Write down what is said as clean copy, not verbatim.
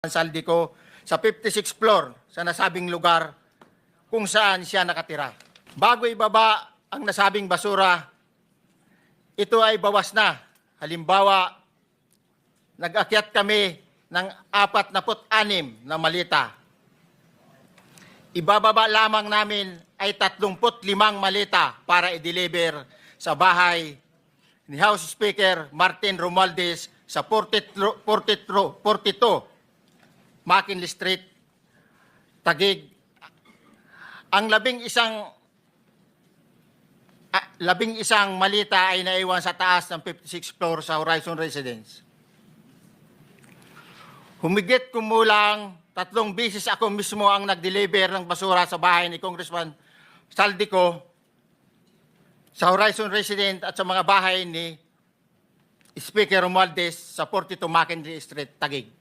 Saldico sa 56th floor sa nasabing lugar kung saan siya nakatira. Bago ibaba ang nasabing basura, ito ay bawas na. Halimbawa, nag-akyat kami ng 46 na malita. Ibababa lamang namin ay 35 malita para i-deliver sa bahay ni House Speaker Martin Romualdez sa 42 McKinley Street, Taguig. Ang labing isang malita ay naiwan sa taas ng 56th floor sa Horizon Residence. Humigit kumulang 3 beses ako mismo ang nag-deliver ng basura sa bahay ni Congressman Saldico, sa Horizon Residence at sa mga bahay ni Speaker Romualdez sa 42 McKinley Street, Taguig.